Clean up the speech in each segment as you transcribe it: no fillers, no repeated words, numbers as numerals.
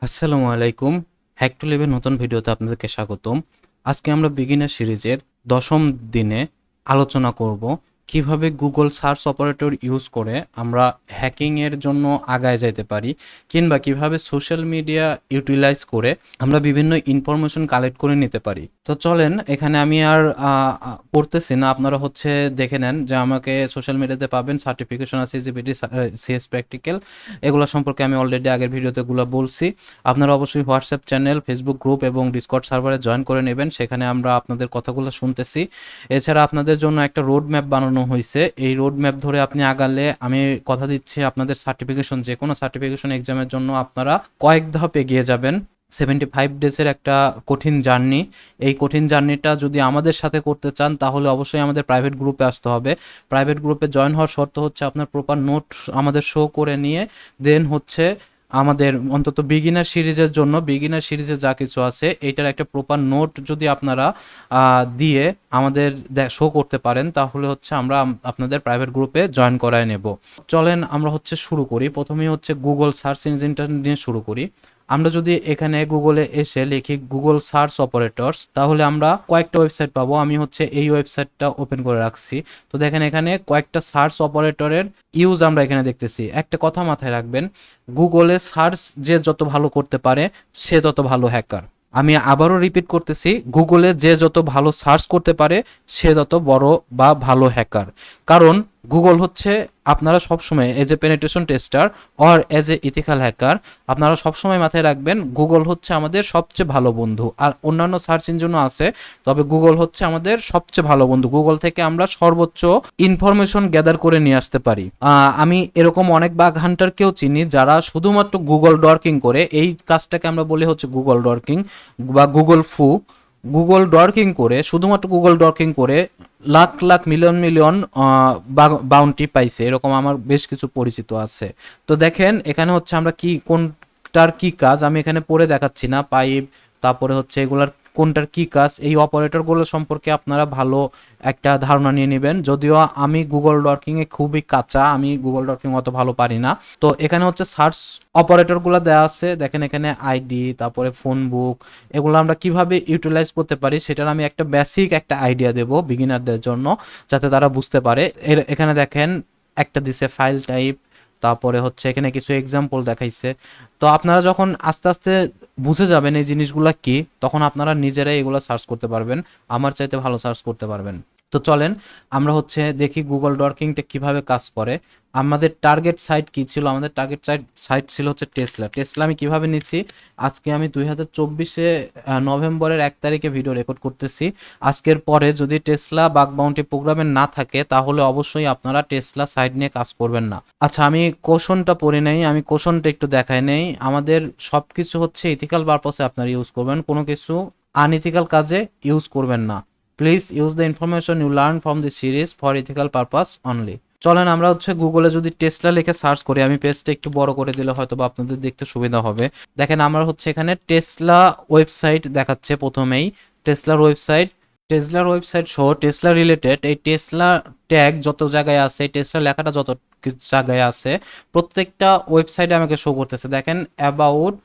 আসসালামু আলাইকুম। Hack two লিভের নতুন ভিডিওতে আপনাদেরকে স্বাগতম। আজকে আমরা বিগিনার সিরিজের 10ম দিনে আলোচনা করব কিভাবে গুগল সার্চ অপারেটর ইউজ করে আমরা হ্যাকিংয়ের জন্য আগায় যেতে পারি, কিংবা কিভাবে সোশ্যাল মিডিয়া ইউটিলাইজ করে আমরা বিভিন্ন ইনফরমেশন কালেক্ট করে নিতে পারি। তো চলেন, এখানে আমি আর পড়তেছি না, আপনারা দেখে নেন যে আমাকে সোশ্যাল মিডিয়াতে পাবেন সার্টিফিকেশন আছে, জিপিটি, সিএস প্র্যাকটিক্যাল, এগুলো সম্পর্কে আমি অলরেডি আগের ভিডিওতে বলছি। আপনারা অবশ্যই হোয়াটসঅ্যাপ চ্যানেল, ফেসবুক গ্রুপ এবং ডিসকর্ড সার্ভারে জয়েন করে নেবেন, সেখানে আমরা আপনাদের কথাগুলো শুনতেছি। এছাড়া আপনাদের জন্য একটা রোড ম্যাপ বানানো হয়েছে, এই রোড ম্যাপ ধরে আপনি আগালে আমি কথা দিচ্ছি আপনাদের সার্টিফিকেশন, যে কোনো সার্টিফিকেশন এক্সামের জন্য আপনারা কয়েক ধাপ এগিয়ে যাবেন। 75 ডেজের একটা কঠিন জার্নি, এই কঠিন জার্নিটা যদি আমাদের সাথে করতে চান তাহলে অবশ্যই আমাদের প্রাইভেট গ্রুপে আসতে হবে। প্রাইভেট গ্রুপে জয়েন হওয়ার শর্ত হচ্ছে আপনার প্রপার নোট আমাদের শো করে নিয়ে দেন আমাদের অন্তত বিগিনার সিরিজের জন্য, বিগিনার সিরিজে যা কিছু আছে এইটার একটা প্রপার নোট যদি আপনারা দিয়ে আমাদের শো করতে পারেন তাহলে আমরা আপনাদের প্রাইভেট গ্রুপে জয়েন করায় নেব। চলেন আমরা শুরু করি। প্রথমেই গুগল সার্চ ইঞ্জিনটা নিয়ে শুরু করি। আমরা যদি এখানে গুগলে এসে লিখি গুগল সার্চ অপারেটরস, তাহলে আমরা কয়েকটা ওয়েবসাইট পাবো। আমি এই ওয়েবসাইটটা ওপেন করে রাখছি। তো দেখেন এখানে কয়েকটা সার্চ অপারেটরের ইউজ আমরা এখানে দেখতেছি। একটা কথা মাথায় রাখবেন, গুগলে সার্চ যে যত ভালো করতে পারে সে তত ভালো হ্যাকার। আমি আবারও রিপিট করতেছি, গুগলে যে যত ভালো সার্চ করতে পারে সে তত বড় বা ভালো হ্যাকার। কারণ গুগল আপনারা সবসময় as a penetration tester or as a ethical hacker, আপনারা সবসময় মাথায় রাখবেন গুগল আমাদের সবচেয়ে ভালো বন্ধু। আর অন্যান্য সার্চ ইঞ্জিনও আছে, তবে গুগল আমাদের সবচেয়ে ভালো বন্ধু। গুগল থেকে আমরা সর্বোচ্চ ইনফরমেশন গ্যাদার করে নিয়ে আসতে পারি। আমি এরকম অনেক বাগ হান্টারকেও চিনি যারা শুধুমাত্র গুগল ডর্কিং করে, এই কাজটাকে আমরা বলি গুগল ডর্কিং বা গুগল ফু। গুগল ডর্কিং করে, শুধুমাত্র গুগল ডর্কিং করে lakh lakh million million bounty পাইছে, এরকম আমার বেশ কিছু পরিচিত আছে। তো দেখেন এখানে আমরা কোনটার কি কাজ আমি এখানে পড়ে দেখাচ্ছি না। পাইপ, তারপরে এগুলার কোনটার কি কাজ, এই অপারেটরগুলো সম্পর্কে আপনারা ভালো একটা ধারণা নিয়ে নেবেন। যদিও আমি গুগল ডর্কিং এ খুবই কাঁচা, আমি গুগল ডর্কিং অত ভালো পারি না। তো এখানে সার্চ অপারেটরগুলো দেওয়া আছে, দেখেন এখানে আইডি, তারপরে ফোন বুক, এগুলো আমরা কিভাবে ইউটিলাইজ করতে পারি সেটার আমি একটা বেসিক একটা আইডিয়া দেব বিগিনারদের জন্য, যাতে তারা বুঝতে পারে। এখানে দেখেন একটা দিছে ফাইল টাইপ, তারপরে এখানে কিছু এক্সাম্পল দেখাইছে। তো আপনারা যখন আস্তে আস্তে বুঝে যাবেন এই জিনিসগুলা কি, তখন আপনারা নিজেরাই এগুলো সার্চ করতে পারবেন, আমার চাইতে ভালো সার্চ করতে পারবেন। তো চলেন আমরা দেখি গুগল ডর্কিংটা কিভাবে কাজ করে। আমাদের টার্গেট সাইট কি ছিল? আমাদের টার্গেট সাইট ছিল টেসলা। টেসলা আমি কিভাবে নিচ্ছি, আজকে আমি 2024 নভেম্বরের 1 তারিখে ভিডিও রেকর্ড করতেছি। আজকের পরে যদি টেসলা বাগ বাউন্টি প্রোগ্রামে না থাকে তাহলে অবশ্যই আপনারা টেসলা সাইট নিয়ে কাজ করবেন না। আচ্ছা, আমি কোশ্চনটা পড়ে নেই, আমি কোশ্চনটা একটু দেখাই নেই। আমাদের সবকিছু ইথিক্যাল পারপাসে আপনারা ইউজ করবেন, কোনো কিছু আনইথিক্যাল কাজে ইউজ করবেন না। Please use the information you learn from the series for ethical purpose only. চলেন আমরা গুগলে যদি টেসলা লিখে সার্চ করি, আমি পেজটা একটু বড় করে দিলে হয়তো বা আপনাদের দেখতে সুবিধা হবে। দেখেন আমরা এখানে টেসলা ওয়েবসাইট দেখাচ্ছে প্রথমেই। টেসলার ওয়েবসাইট সহ টেসলা রিলেটেড এই টেসলা ট্যাগ যত জায়গায় আছে, টেসলা লেখাটা যত জায়গায় আছে, প্রত্যেকটা ওয়েবসাইটে আমাকে শো করতেছে। দেখেন অ্যাবাউট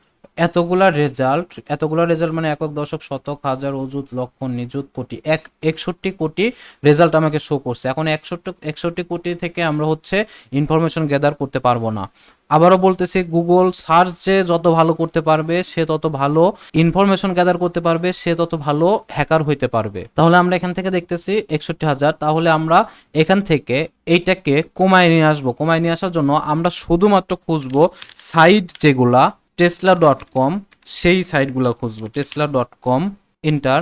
এতগুলা রেজাল্ট মানে একক, দশক, শতক, হাজার, অযুত, লক্ষ, নিযুত, কোটি, 61 কোটি রেজাল্ট আমাকে শো করছে। এখন 61 কোটি থেকে আমরা ইনফরমেশন গ্যাদার করতে পারবো না। আবারও বলতেছি, গুগল সার্চ যে যত ভালো করতে পারবে সে তত ভালো ইনফরমেশন গ্যাদার করতে পারবে, সে তত ভালো হ্যাকার হইতে পারবে। তাহলে আমরা এখান থেকে দেখতেছি 61,000, তাহলে আমরা এখান থেকে এইটাকে কমায় নিয়ে আসবো। কমায় নিয়ে আসার জন্য আমরা শুধুমাত্র খুঁজবো সাইট যেগুলা tesla.com, সেই সাইটগুলো খুঁজবো। tesla.com ইন্টার,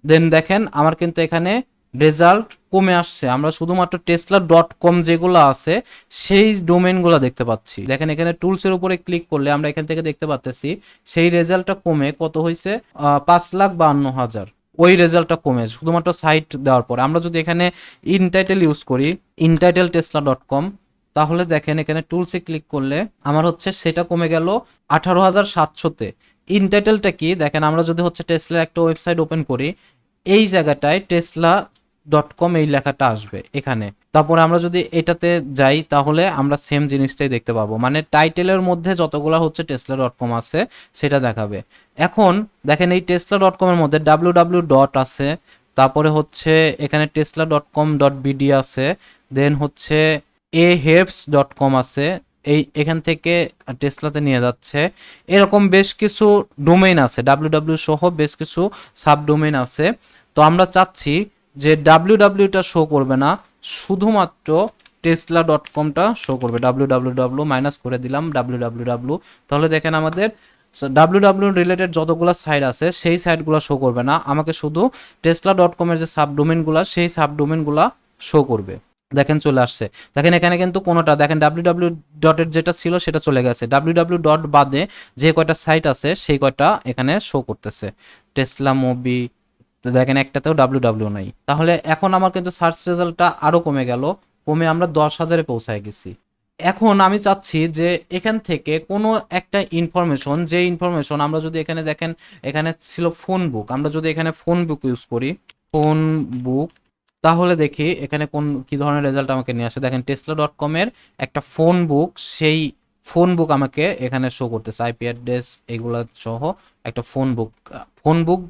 দেন দেখেন আমার কিন্তু এখানে রেজাল্ট কমে আসছে। আমরা শুধুমাত্র tesla.com যেগুলো আছে সেই ডোমেইনগুলো দেখতে পাচ্ছি। দেখেন এখানে টুলসের উপরে ক্লিক করলে আমরা এখান থেকে দেখতে পাচ্ছি সেই রেজাল্টটা কমে কত হয়েছে, 5,52,000। ওই রেজাল্টটা কমে শুধুমাত্র সাইট দেওয়ার পর। আমরা যদি এখানে ইনটাইটেল ইউজ করি, ইনটাইটেল tesla.com, তাহলে দেখেন এখানে টুলসে ক্লিক করলে আমার সেটা কমে গেল 18,700-তে। ইনটাইটেলটা কি দেখেন, আমরা যদি টেসলার একটা ওয়েবসাইট ওপেন করি, এই জায়গাটায় tesla.com এই লেখাটা আসবে এখানে। তারপরে আমরা যদি এটাতে যাই তাহলে আমরা সেম জিনিসটাই দেখতে পাবো, মানে টাইটেলের মধ্যে যতগুলা হচ্ছে টেসলা ডট কম আছে সেটা দেখাবে। এখন দেখেন এই টেসলা ডট কমের মধ্যে ডাব্লিউ ডাব্লিউ ডট আছে, তারপরে হচ্ছে এখানে Tesla dot com dot BD আছে, দেন হচ্ছে এ হেপস ডট কম আছে, এই এখান থেকে টেসলাতে নিয়ে যাচ্ছে। এরকম বেশ কিছু ডোমেইন আছে, ডাব্লিউ ডাব্লিউ সহ বেশ কিছু সাব ডোমেইন আছে। তো আমরা চাচ্ছি যে ডাব্লিউ ডাব্লিউটা শো করবে না, শুধুমাত্র টেসলা ডট কমটা শো করবে। ডাব্লিউ ডাব্লিউ ডাব্লিউ মাইনাস করে দিলাম ডাব্লিউ ডাব্লিউ ডাব্লিউ, তাহলে দেখেন আমাদের ডাব্লিউ ডাব্লিউ রিলেটেড যতগুলো সাইট আছে সেই সাইটগুলো শো করবে না, আমাকে শুধু টেসলা ডট কমের যে সাবডোমেনগুলো সেই সাবডোমেনগুলো শো করবে। দেখেন চলে আসছে, দেখেন এখানে কিন্তু কোনোটা দেখেন ডাব্লিউ ডাব্লিউ ডটের যেটা ছিল সেটা চলে গেছে, ডাব্লিউ ডাব্লিউ ডট বাদে যে কয়টা সাইট আছে সেই কয়টা এখানে শো করতেছে। টেসলা মুভি, তো দেখেন একটাতেও ডাব্লিউ ডাব্লিউ নাই, তাহলে এখন আমার কিন্তু সার্চ রেজাল্টটা আরো কমে গেল, কমে আমরা 10,000-এ পৌঁছায় গেছি। এখন আমি চাচ্ছি যে এখান থেকে কোনো একটা ইনফরমেশন, যে ইনফরমেশন আমরা যদি এখানে দেখেন এখানে ছিল ফোন বুক, আমরা যদি এখানে ফোন বুক ইউজ করি, ফোন বুক, তাহলে দেখি এখানে কোন কি ধরনের রেজাল্ট আমাকে নিয়ে আসে। দেখেন টেসলা ডট কমের একটা ফোন বুক, সেই ফোন বুক আমাকে এখানে শো করতেছে, আইপি অ্যাড্রেস এগুলা সহ একটা ফোন বুক। ফোন বুক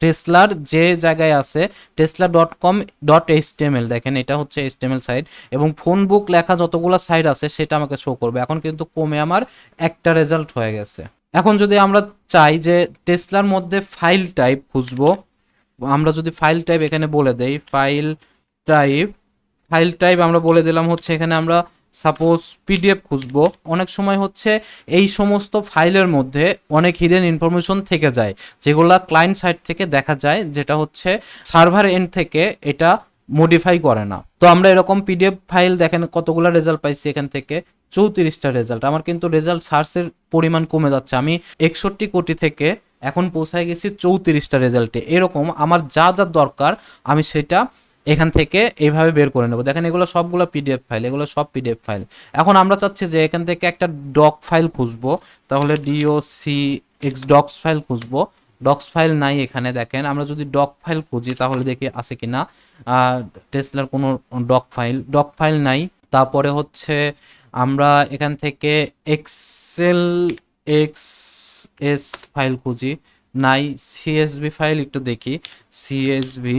টেসলার যে জায়গায় আছে Tesla dot com dot HTML, দেখেন এটা হচ্ছে এইচটিএমএল সাইট, এবং ফোন বুক লেখা যতগুলো সাইট আছে সেটা আমাকে শো করবে। এখন কিন্তু কমে আমার একটা রেজাল্ট হয়ে গেছে। এখন যদি আমরা চাই যে টেসলার মধ্যে ফাইল টাইপ খুঁজবো, আমরা যদি ফাইল টাইপ এখানে বলে দেই, ফাইল টাইপ আমরা বলে দিলাম হচ্ছে এখানে আমরা সাপোজ পিডিএফ খুঁজবো। অনেক সময় হচ্ছে এই সমস্ত ফাইলের মধ্যে অনেক হিডেন ইনফরমেশন থেকে যায় যেগুলা ক্লায়েন্ট সাইড থেকে দেখা যায়, যেটা হচ্ছে সার্ভার এন্ড থেকে এটা মডিফাই করে না। তো আমরা এরকম পিডিএফ ফাইল দেখেন কতগুলো রেজাল্ট পাইছি এখান থেকে, 34টা রেজাল্ট। আমার কিন্তু রেজাল্ট সার্চের পরিমাণ কমে যাচ্ছে, আমি 61 কোটি থেকে এখন পৌঁছায় গেছি 34টা রেজাল্টে। এরকম আমার যা যা দরকার আমি সেটা এখান থেকে এইভাবে বের করে নেব। দেখেন এগুলো সবগুলো পিডিএফ ফাইল, এগুলো সব পিডিএফ ফাইল। এখন আমরা চাচ্ছি যে এখান থেকে একটা ডক ফাইল খুঁজবো, তাহলে ডিওসি এক্স ডক্স ফাইল খুঁজবো। ডক্স ফাইল নাই এখানে, দেখেন আমরা যদি ডক ফাইল খুঁজি তাহলে দেখি আছে কিনা। টেসলার কোনো ডক ফাইল নাই। তারপরে হচ্ছে আমরা এখান থেকে এক্সেল এক্স এস ফাইল খুঁজি, নাই। সিএসভি ফাইল একটু দেখি, সিএসভি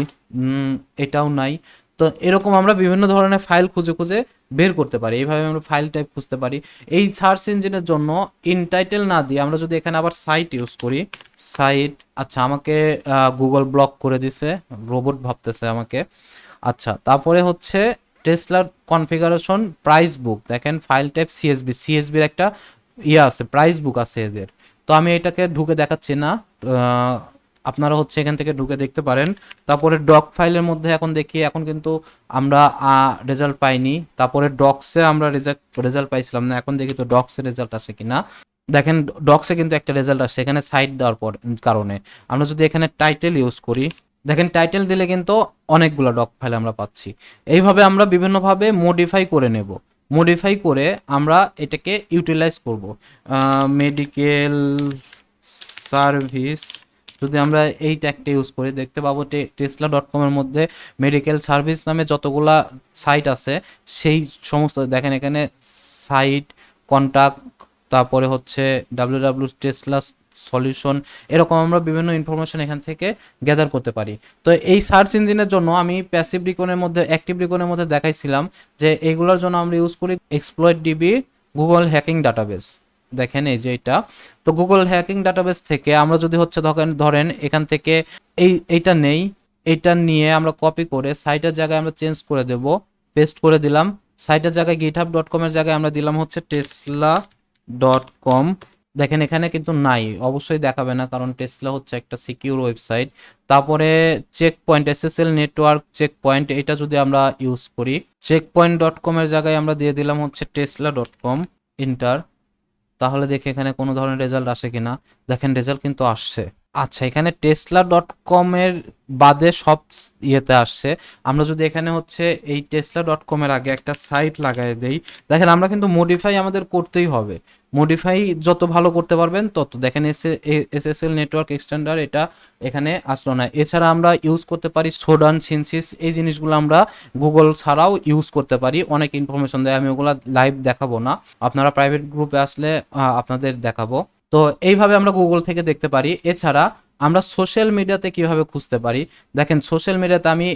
এটাও নাই। তো এরকম আমরা বিভিন্ন ধরনের ফাইল খুঁজে খুঁজে বের করতে পারি, এইভাবে আমরা ফাইল টাইপ খুঁজতে পারি। এই সার্চ ইঞ্জিনের জন্য ইনটাইটেল না দিয়ে আমরা যদি এখানে আবার সাইট ইউজ করি, সাইট, আচ্ছা আমাকে গুগল ব্লক করে দিছে, রোবট ভাবতেছে আমাকে। আচ্ছা তারপরে হচ্ছে টেসলার কনফিগারেশন প্রাইস বুক, দেখেন ফাইল টাইপ সিএসবির একটা আছে, প্রাইস বুক আছে এদের। তো আমি এটাকে ঢুকে দেখাচ্ছি না, আপনারা হচ্ছে এখান থেকে ঢুকে দেখতে পারেন। তারপরে ডক ফাইলের মধ্যে এখন দেখি, এখন কিন্তু আমরা রেজাল্ট পাইনি। তারপরে ডক্সে আমরা রেজাল্ট পাইছিলাম না, এখন দেখি তো ডক্সে রেজাল্ট আসে কিনা। দেখেন ডক্সে কিন্তু একটা রেজাল্ট আসছে এখানে সাইট দেওয়ার পর কারণে। আমরা যদি এখানে টাইটেল ইউজ করি, দেখেন টাইটেল দিলে কিন্তু অনেকগুলো ডক ফাইল আমরা পাচ্ছি। এইভাবে আমরা বিভিন্নভাবে মডিফাই করে নেব, মডিফাই করে আমরা এটাকে ইউটিলাইজ করব। মেডিকেল সার্ভিস, যদি আমরা এই ট্যাগটা ইউজ করি দেখতে পাবো টেসলা ডট কমের মধ্যে মেডিকেল সার্ভিস নামে যতগুলা সাইট আছে সেই সমস্ত, দেখেন এখানে সাইট, কন্ট্যাক্ট, তারপরে হচ্ছে ডাব্লিউ ডাব্লিউ টেসলা সলিউশন, এরকম আমরা বিভিন্ন ইনফরমেশন এখান থেকে গ্যাদার করতে পারি। তো এই সার্চ ইঞ্জিনের জন্য আমি প্যাসিভ রিকনের মধ্যে অ্যাক্টিভ রিকনের মধ্যে দেখাইছিলাম যে এগুলোর জন্য আমরা ইউজ করি exploit DB Google hacking database. দেখেন এই যে এটা, তো গুগল হ্যাকিং ডাটাবেস থেকে আমরা যদি হচ্ছে ধরেন এখান থেকে এইটা নেই, এইটা নিয়ে আমরা কপি করে সাইটের জায়গায় আমরা চেঞ্জ করে দেব, পেস্ট করে দিলাম। সাইটের জায়গায় github.com এর জায়গায় আমরা দিলাম হচ্ছে tesla.com। দেখেন এখানে কিন্তু নাই, অবশ্যই দেখাবে না কারণ টেসলা হচ্ছে একটা সিকিউর ওয়েবসাইট। তারপরে check point, SSL network check point, এটা যদি আমরা ইউজ করি, checkpoint.com এর জায়গায় আমরা দিয়ে দিলাম হচ্ছে tesla.com, ইন্টার। তাহলে দেখে এখানে কোনো ধরনের রেজাল্ট আসে কিনা, দেখেন রেজাল্ট কিন্তু আসছে। আচ্ছা, এখানে tesla.com এর বাদে সব ইয়েতে আসছে। আমরা যদি এখানে হচ্ছে এই tesla.com এর আগে একটা সাইট লাগাই দেই, দেখেন আমরা কিন্তু মডিফাই আমাদের করতেই হবে। মডিফাই যত ভালো করতে পারবেন তত। দেখেন এসএসএল নেটওয়ার্ক এক্সটেন্ডার এটা এখানে আসলো না। এছাড়া আমরা ইউজ করতে পারি সোডান, সিনসিস, এই জিনিসগুলো আমরা গুগল ছাড়াও ইউজ করতে পারি। অনেক ইনফরমেশন দেয়, আমি ওগুলো লাইভ দেখাবো না, আপনারা প্রাইভেট গ্রুপে আসলে আপনাদের দেখাবো। তো এইভাবে আমরা গুগল থেকে দেখতে পারি। এছাড়া আমরা সোশ্যাল মিডিয়াতে কিভাবে খুঁজতে পারি, দেখেন সোশ্যাল মিডিয়াতে আমি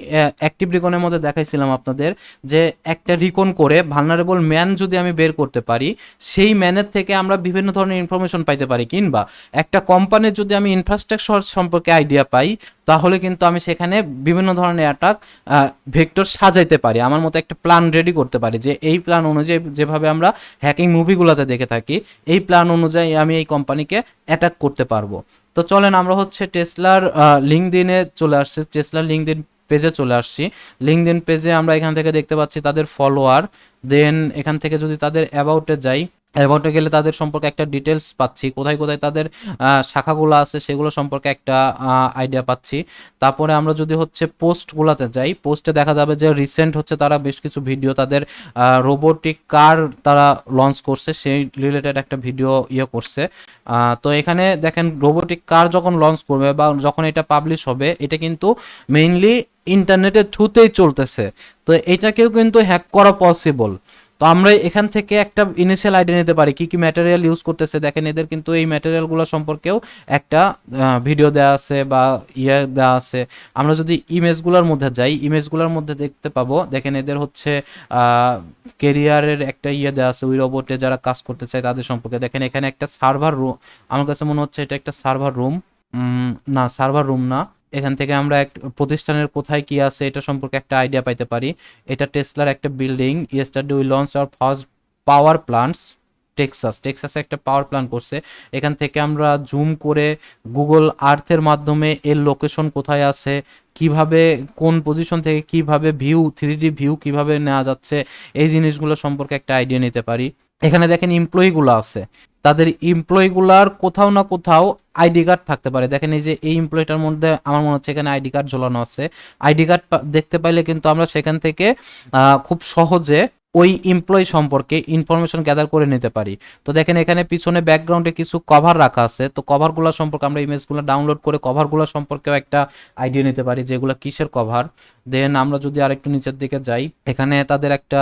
অ্যাক্টিভ রিকনের মধ্যে দেখাইছিলাম আপনাদের যে একটা রিকন করে ভালনারেবল ম্যান যদি আমি বের করতে পারি, সেই ম্যানের থেকে আমরা বিভিন্ন ধরনের ইনফরমেশন পাইতে পারি। কিংবা একটা কোম্পানির যদি আমি ইনফ্রাস্ট্রাকচার সম্পর্কে আইডিয়া পাই, তাহলে কিন্তু আমি সেখানে বিভিন্ন ধরনের অ্যাটাক ভেক্টর সাজাইতে পারি, আমার মতো একটা প্ল্যান রেডি করতে পারি যে এই প্ল্যান অনুযায়ী, যেভাবে আমরা হ্যাকিং মুভিগুলোতে দেখে থাকি, এই প্ল্যান অনুযায়ী আমি এই কোম্পানিকে অ্যাটাক করতে পারবো। তো চলেন আমরা হচ্ছে টেসলার লিঙ্কডইনে চলে আসছি, টেসলার লিঙ্কডইন পেজে চলে আসছি। লিঙ্কডইন পেজে আমরা এখান থেকে দেখতে পাচ্ছি তাদের ফলোয়ার। দেন এখান থেকে যদি তাদের অ্যাবাউটে যাই, অ্যাবাউটে গেলে তাদের সম্পর্কে একটা ডিটেলস পাচ্ছি, কোথায় কোথায় তাদের শাখাগুলো আছে সেগুলো সম্পর্কে একটা আইডিয়া পাচ্ছি। তারপরে আমরা যদি হচ্ছে পোস্টগুলোতে যাই, পোস্টে দেখা যাবে যে রিসেন্ট হচ্ছে তারা বেশ কিছু ভিডিও, তাদের রোবোটিক কার তারা লঞ্চ করছে সেই রিলেটেড একটা ভিডিও করছে। তো এখানে দেখেন রোবোটিক কার যখন লঞ্চ করবে বা যখন এটা পাবলিশ হবে, এটা কিন্তু মেইনলি ইন্টারনেটের থ্রুতেই চলতেছে। তো এটাকেও কিন্তু হ্যাক করা পসিবল। তো আমরা এখান থেকে একটা ইনিশিয়াল আইডিয়া নিতে পারি কি কি ম্যাটেরিয়াল ইউজ করতেছে। দেখেন এদের কিন্তু এই ম্যাটেরিয়ালগুলো সম্পর্কেও একটা ভিডিও দেওয়া আছে বা দেওয়া আছে। আমরা যদি ইমেজগুলোর মধ্যে যাই, ইমেজগুলোর মধ্যে দেখতে পাবো, দেখেন এদের হচ্ছে কেরিয়ারের একটা দেওয়া আছে, ওই রোবটে যারা কাজ করতে চায় তাদের সম্পর্কে। দেখেন এখানে একটা সার্ভার রুম, আমার কাছে মনে হচ্ছে এটা একটা সার্ভার রুম। না, সার্ভার রুম না। এখান থেকে আমরা এক প্রতিষ্ঠানের কোথায় কি আছে এটা সম্পর্কে একটা আইডিয়া পাইতে পারি। এটা টেসলার একটা building. Yesterday we launch our first power plants টেক্সাসে একটা পাওয়ার প্ল্যান্ট করছে। এখান থেকে আমরা জুম করে গুগল আর্থের মাধ্যমে এর লোকেশন কোথায় আছে, কিভাবে কোন পজিশন থেকে কিভাবে ভিউ, 3D ভিউ কিভাবে নেওয়া যাচ্ছে, এই জিনিসগুলো সম্পর্কে একটা আইডিয়া নিতে পারি। এখানে দেখেন এমপ্লয়িগুলো আছে, তাদের এমপ্লয়িগুলার কোথাও না কোথাও আইডি কার্ড থাকতে পারে। দেখেন এই যে এই এমপ্লয়িটার মধ্যে আমার মনে হচ্ছে এখানে আইডি কার্ড ঝোলানো আছে। আইডি কার্ড দেখতে পাইলে কিন্তু আমরা সেখান থেকে খুব সহজে ওই এমপ্লয়ি সম্পর্কে ইনফরমেশন গ্যাদার করে নিতে পারি। তো দেখেন এখানে পিছনে ব্যাকগ্রাউন্ডে কিছু কভার রাখা আছে, তো কভারগুলো সম্পর্কে আমরা ইমেজগুলো ডাউনলোড করে কভারগুলো সম্পর্কেও একটা আইডিয়া নিতে পারি যেগুলো কিসের কভার। দেন আমরা যদি আরেকটু নিচের দিকে যাই, এখানে তাদের একটা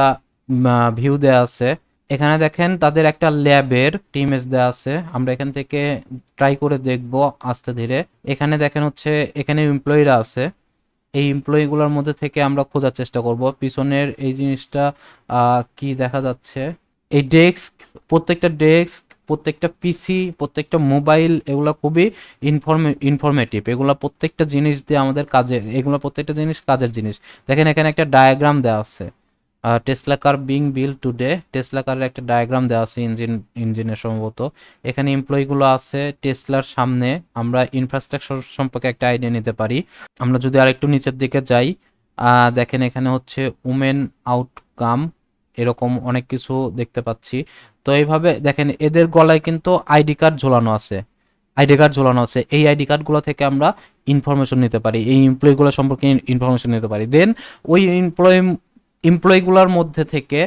ভিউ দেয়া আছে। এখানে দেখেন তাদের একটা ল্যাবের ইমেজ দেওয়া আছে, আমরা এখান থেকে ট্রাই করে দেখব আস্তে ধীরে। এখানে দেখেন হচ্ছে এখানে এমপ্লয়িরা আছে, এই এমপ্লয়িগুলোর মধ্যে থেকে আমরা খোঁজার চেষ্টা করব পিছনের এই জিনিসটা কি দেখা যাচ্ছে। এই ডেস্ক, প্রত্যেকটা ডেস্ক, প্রত্যেকটা পিসি, প্রত্যেকটা মোবাইল, এগুলো খুবই ইনফরমেটিভ। এগুলো প্রত্যেকটা জিনিস দিয়ে আমাদের কাজে, এগুলো প্রত্যেকটা জিনিস কাজের জিনিস। দেখেন এখানে একটা ডায়াগ্রাম দেওয়া আছে, টেসলা কার বিং বিল্ড টুডে, টেসলা কারের একটা ডায়াগ্রাম দেওয়া আছে ইঞ্জিনের সম্ভবত। এখানে এমপ্লয়িগুলো আছে টেসলার সামনে, আমরা ইনফ্রাস্ট্রাকচার সম্পর্কে একটা আইডিয়া নিতে পারি। আমরা যদি আরেকটু নিচের দিকে যাই, দেখেন এখানে হচ্ছে উমেন আউটকাম, এরকম অনেক কিছু দেখতে পাচ্ছি। তো এইভাবে দেখেন এদের গলায় কিন্তু আইডি কার্ড ঝোলানো আছে, আইডি কার্ড ঝোলানো আছে। এই আইডি কার্ডগুলো থেকে আমরা ইনফরমেশন নিতে পারি, এই এমপ্লয়িগুলো সম্পর্কে ইনফরমেশন নিতে পারি। দেন ওই এমপ্লয়িগুলোর মধ্যে থেকে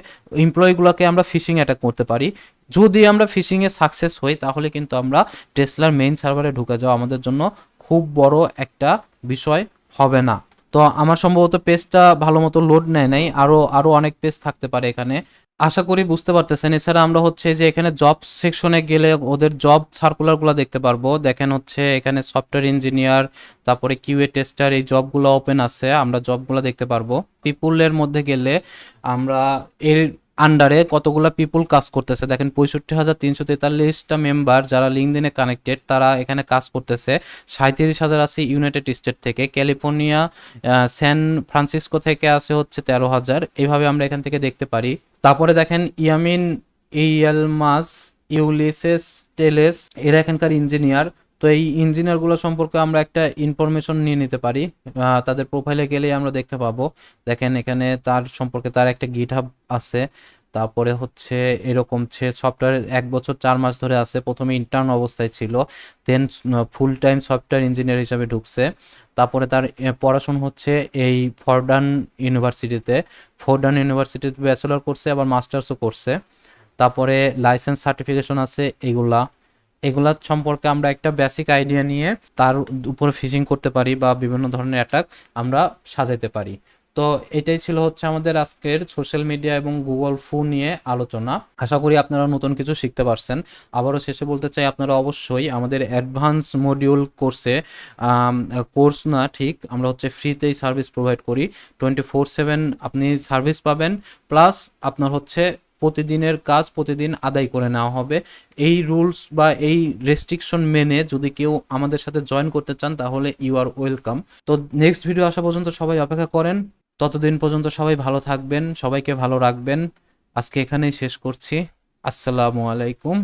এমপ্লয়িগুলোকে আমরা ফিশিং অ্যাটাক করতে পারি। যদি আমরা ফিশিংয়ে সাকসেস হই, তাহলে কিন্তু আমরা টেসলার মেইন সার্ভারে ঢুকে যাওয়া আমাদের জন্য খুব বড় একটা বিষয় হবে না। তো আমার সম্ভবত পেজটা ভালো মতো লোড নেয় নাই, আরও আরও অনেক পেজ থাকতে পারে এখানে, আশা করি বুঝতে পারতেছেন। এছাড়া আমরা হচ্ছে যে এখানে জব সেকশনে গেলে ওদের জব সার্কুলারগুলো দেখতে পারবো। দেখেন হচ্ছে এখানে সফটওয়্যার ইঞ্জিনিয়ার, তারপরে কিউএ টেস্টার, এই জবগুলো ওপেন আছে, আমরা জবগুলো দেখতে পারবো। পিপুলের মধ্যে গেলে আমরা এর আন্ডারে কতগুলো পিপুল কাজ করতেছে, দেখেন 65,343টা মেম্বার যারা লিঙ্কডইনে কানেক্টেড, তারা এখানে কাজ করতেছে। 37,000 আছে ইউনাইটেড স্টেট থেকে, ক্যালিফোর্নিয়া স্যান ফ্রান্সিসকো থেকে আছে হচ্ছে 13,000। এইভাবে আমরা এখান থেকে দেখতে পারি। তারপরে দেখেন ইয়ামিন ইয়ালমাস, ইউলিসেস টেলেস, এরা এখানকার ইঞ্জিনিয়ার। তো এই ইঞ্জিনিয়ারগুলো সম্পর্কে আমরা একটা ইনফরমেশন নিয়ে নিতে পারি, তাদের প্রোফাইলে গেলেই আমরা দেখতে পাবো। দেখেন এখানে তার সম্পর্কে তার একটা গিটহাব আছে। তারপরে হচ্ছে এরকম সফটওয়্যার 1 বছর 4 মাস ধরে আছে, প্রথমে ইন্টার্ন অবস্থায় ছিল, দেন ফুল টাইম সফটওয়্যার ইঞ্জিনিয়ার হিসাবে ঢুকছে। তারপরে তার পড়াশোনা হচ্ছে এই ফোর্ডান ইউনিভার্সিটিতে ব্যাচেলর করছে, আবার মাস্টার্সও করছে। তারপরে লাইসেন্স সার্টিফিকেশন আছে এগুলা। এগুলা সম্পর্কে আমরা একটা বেসিক আইডিয়া নিয়ে তার উপরে ফিশিং করতে পারি বা বিভিন্ন ধরনের অ্যাটাক আমরা সাজাইতে পারি। তো এটাই ছিল হচ্ছে আমাদের আজকের সোশ্যাল মিডিয়া এবং গুগল ফু নিয়ে আলোচনা। আশা করি আপনারা নতুন কিছু শিখতে পারছেন। আবারও শেষে বলতে চাই, আপনারা অবশ্যই আমাদের অ্যাডভান্স মডিউল কোর্সে, কোর্স না ঠিক, আমরা হচ্ছে ফ্রিতেই সার্ভিস প্রোভাইড করি। 24/7 আপনি সার্ভিস পাবেন, প্লাস আপনার হচ্ছে প্রতিদিনের কাজ প্রতিদিন আদায় করে নেওয়া হবে। এই রুলস বা এই রেস্ট্রিকশন মেনে যদি কেউ আমাদের সাথে জয়েন করতে চান তাহলে ইউ আর ওয়েলকাম। তো নেক্সট ভিডিও আসা পর্যন্ত সবাই অপেক্ষা করেন। ততদিন পর্যন্ত সবাই ভালো থাকবেন, সবাইকে ভালো রাখবেন। আজকে এখানেই শেষ করছি। আসসালামু আলাইকুম।